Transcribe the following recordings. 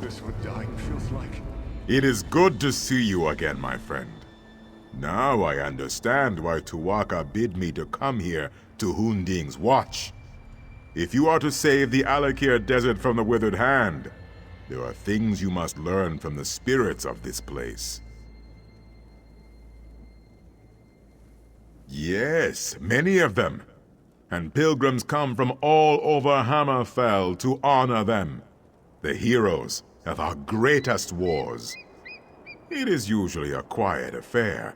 this what dying feels like? It is good to see you again, my friend. Now I understand why Tuwaka bid me to come here to HoonDing's watch. If you are to save the alik'r desert from the withered hand, there are things you must learn from the spirits of this place. Yes, many of them. And pilgrims come from all over Hammerfell to honor them, the heroes of our greatest wars. It is usually a quiet affair,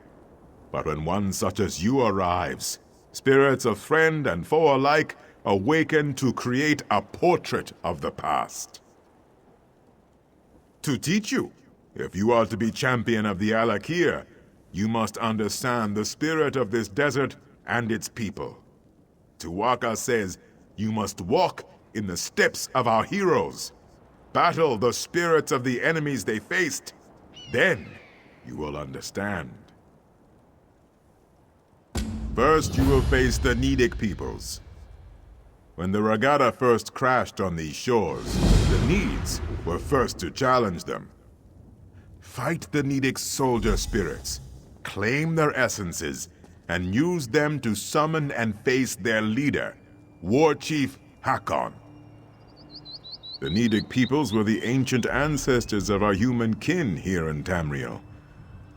but when one such as you arrives, spirits of friend and foe alike awaken to create a portrait of the past. To teach you, if you are to be champion of the alik'r, you must understand the spirit of this desert and its people. Tuwaka says you must walk in the steps of our heroes, battle the spirits of the enemies they faced. Then you will understand. First, you will face the Nedic peoples. When the Gada first crashed on these shores, the Needs were first to challenge them. Fight the Nedic soldier spirits, claim their essences, and use them to summon and face their leader, War Chief Hakon. The Nedic peoples were the ancient ancestors of our human kin here in Tamriel.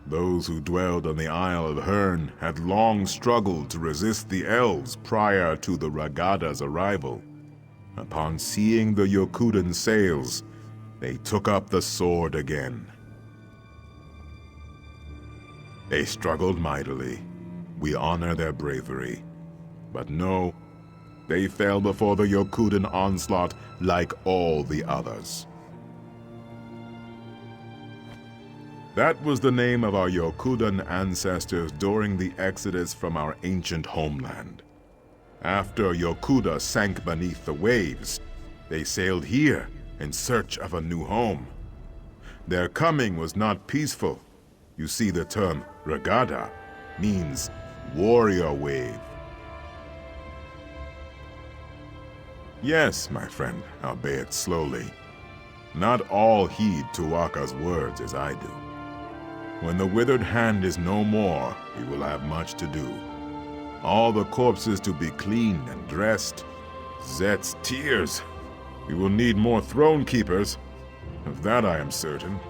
Those who dwelled on the Isle of Herne had long struggled to resist the elves prior to the Gada's arrival. Upon seeing the Yokudan sails, they took up the sword again. They struggled mightily. We honor their bravery. But no, they fell before the Yokudan onslaught like all the others. That was the name of our Yokudan ancestors during the exodus from our ancient homeland. After Yokuda sank beneath the waves, they sailed here in search of a new home. Their coming was not peaceful. You see, the term Gada means warrior wave. Yes, my friend, albeit slowly. Not all heed Tuwaka's words as I do. When the withered hand is no more, we will have much to do. All the corpses to be cleaned and dressed. Zet's tears. We will need more throne keepers. Of that I am certain.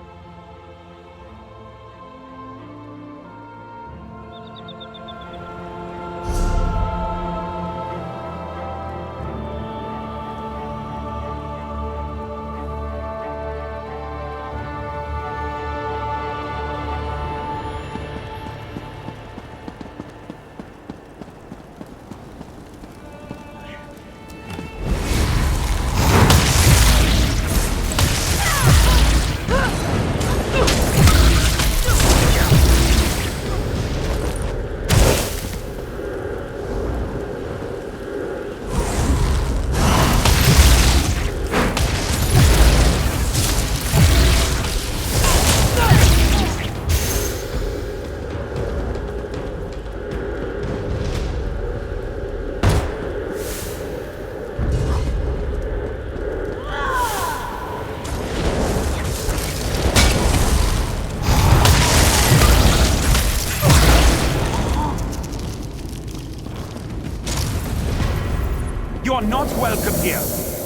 You are not welcome here.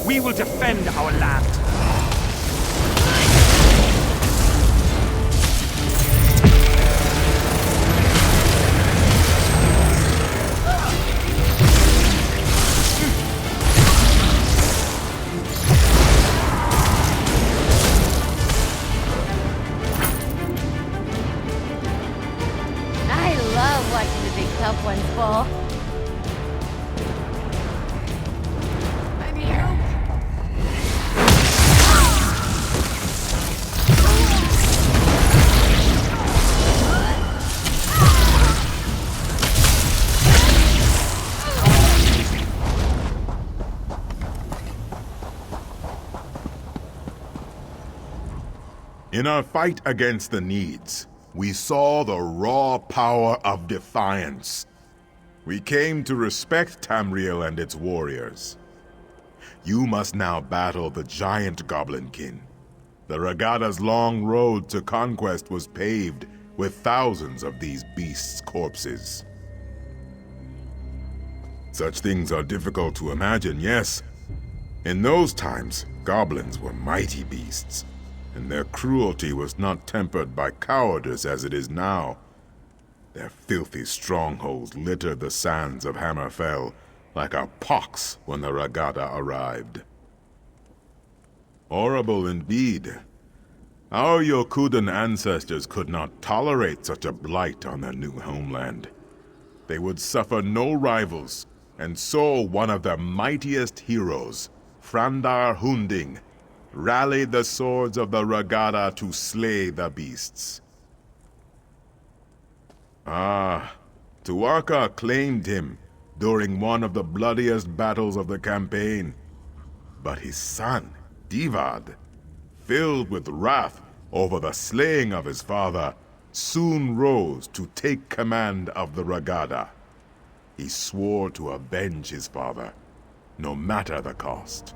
We will defend our land. I love watching the big tough ones fall. In our fight against the Needs, we saw the raw power of defiance. We came to respect Tamriel and its warriors. You must now battle the giant goblinkin. The Ragada's long road to conquest was paved with thousands of these beasts' corpses. Such things are difficult to imagine, yes. In those times, goblins were mighty beasts, and their cruelty was not tempered by cowardice as it is now. Their filthy strongholds littered the sands of Hammerfell like a pox when the Ragada arrived. Horrible indeed. Our Yokudan ancestors could not tolerate such a blight on their new homeland. They would suffer no rivals, and so one of their mightiest heroes, Frandar HoonDing, rallied the swords of the Ragada to slay the beasts. Tuaka claimed him during one of the bloodiest battles of the campaign. But his son, Divad, filled with wrath over the slaying of his father, soon rose to take command of the Ragada. He swore to avenge his father, no matter the cost.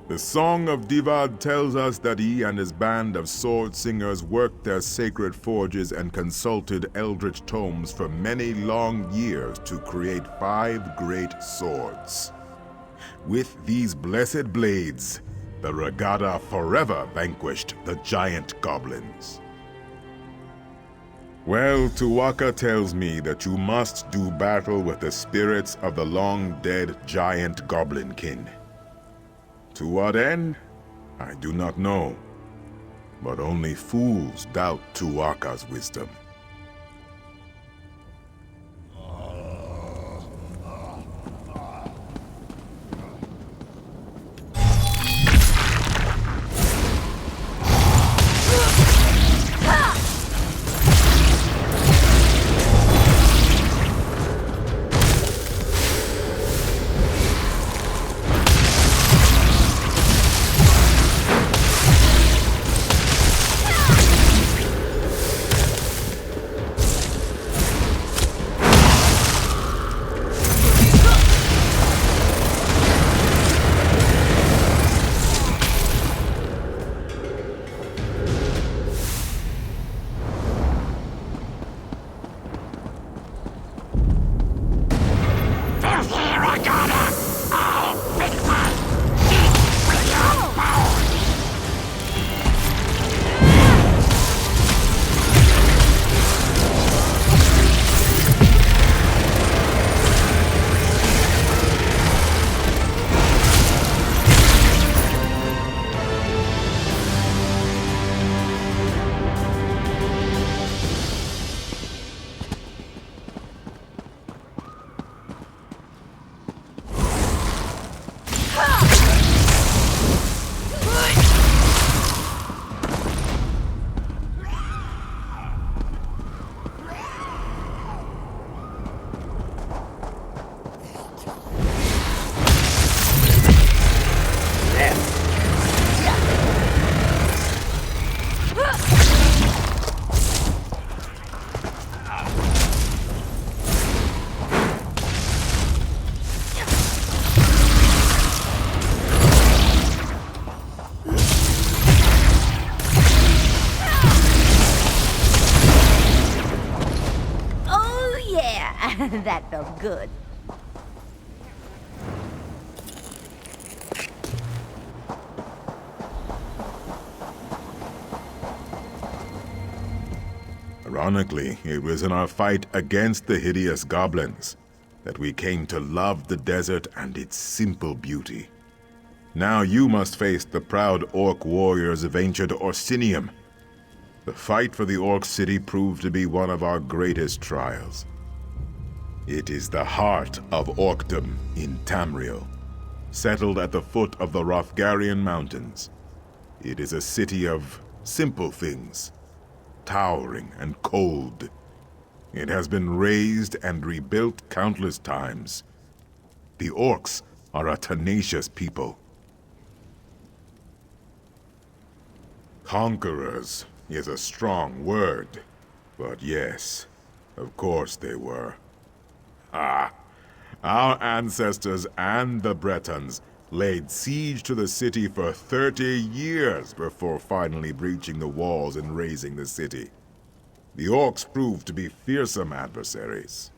The Song of Divad tells us that he and his band of sword singers worked their sacred forges and consulted eldritch tomes for many long years to create 5 great swords. With these blessed blades, the Ragada forever vanquished the giant goblins. Well, Tuaka tells me that you must do battle with the spirits of the long-dead giant goblinkin. To what end? I do not know, but only fools doubt Tuaka's wisdom. That felt good. Ironically, it was in our fight against the hideous goblins that we came to love the desert and its simple beauty. Now you must face the proud orc warriors of ancient Orsinium. The fight for the orc city proved to be one of our greatest trials. It is the heart of Orcdom in Tamriel, settled at the foot of the Hrothgarian Mountains. It is a city of simple things, towering and cold. It has been razed and rebuilt countless times. The orcs are a tenacious people. Conquerors is a strong word, but yes, of course they were. Our ancestors and the Bretons laid siege to the city for 30 years before finally breaching the walls and razing the city. The orcs proved to be fearsome adversaries.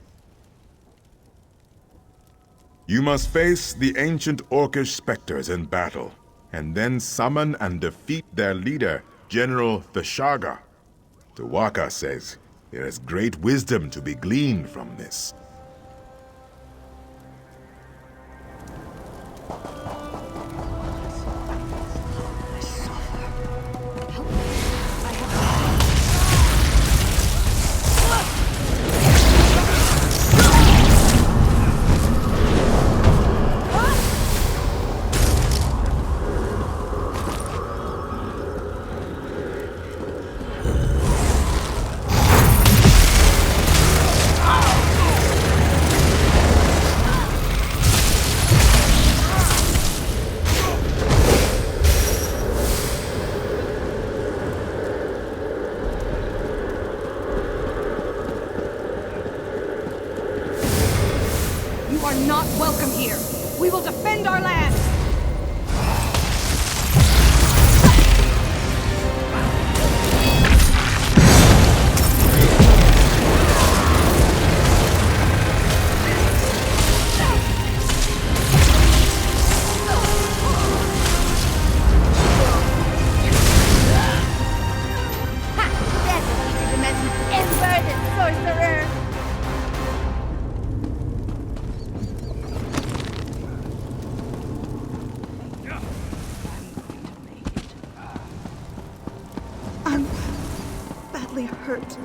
You must face the ancient orcish specters in battle, and then summon and defeat their leader, General Theshaga. Tuwaka says there is great wisdom to be gleaned from this. You are not welcome here. We will defend our land. Hurt.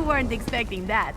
Weren't expecting that.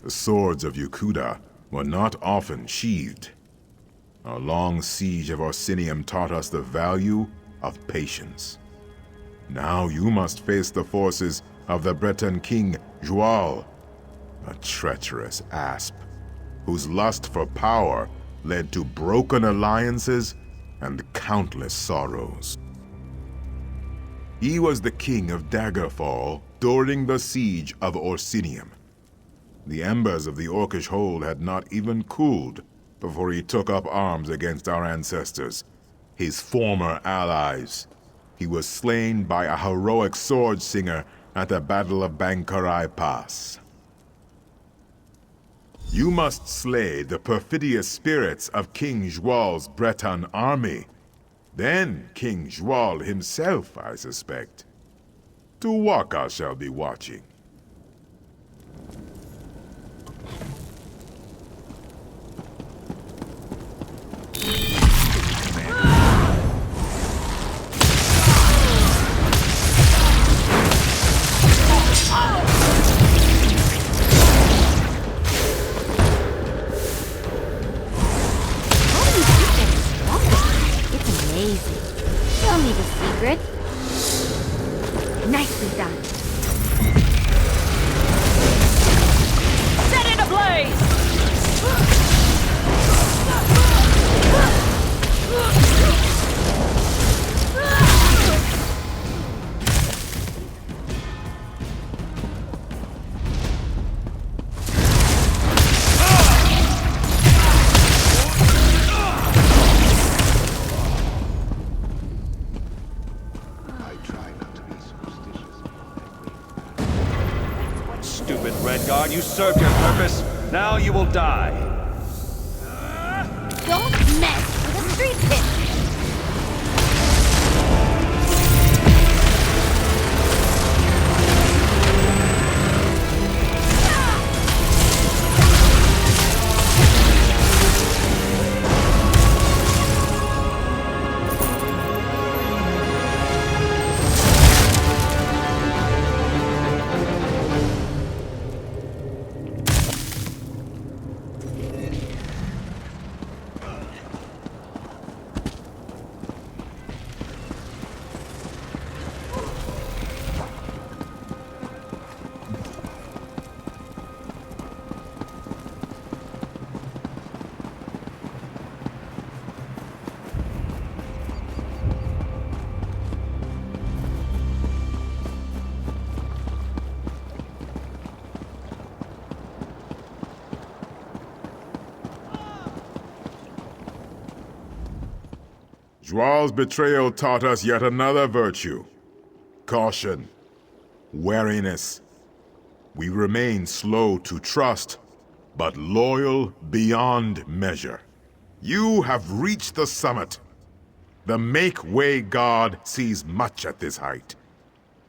The swords of Yukuda were not often sheathed. Our long siege of Orsinium taught us the value of patience. Now you must face the forces of the Breton king Joual, a treacherous asp, whose lust for power led to broken alliances and countless sorrows. He was the king of Daggerfall during the siege of Orsinium. The embers of the Orcish hold had not even cooled before he took up arms against our ancestors, his former allies. He was slain by a heroic sword singer at the Battle of Bankarai Pass. You must slay the perfidious spirits of King Joual's Breton army. Then King Joual himself, I suspect. Tuwaka shall be watching. Tell me the secret. Nicely done. served your purpose. Now you will die. Don't mess with a street pit. Joal's betrayal taught us yet another virtue. Caution. Wariness. We remain slow to trust, but loyal beyond measure. You have reached the summit. The Make-Way God sees much at this height.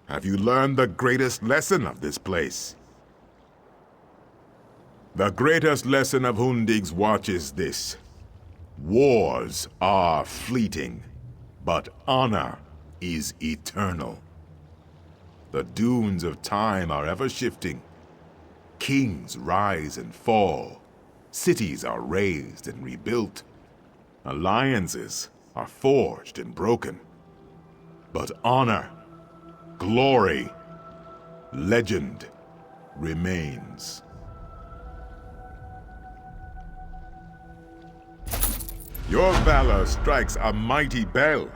Have you learned the greatest lesson of this place? The greatest lesson of HoonDing's watch is this. Wars are fleeting, but honor is eternal. The dunes of time are ever shifting. Kings rise and fall. Cities are raised and rebuilt. Alliances are forged and broken. But honor, glory, legend remains. Your valor strikes a mighty bell.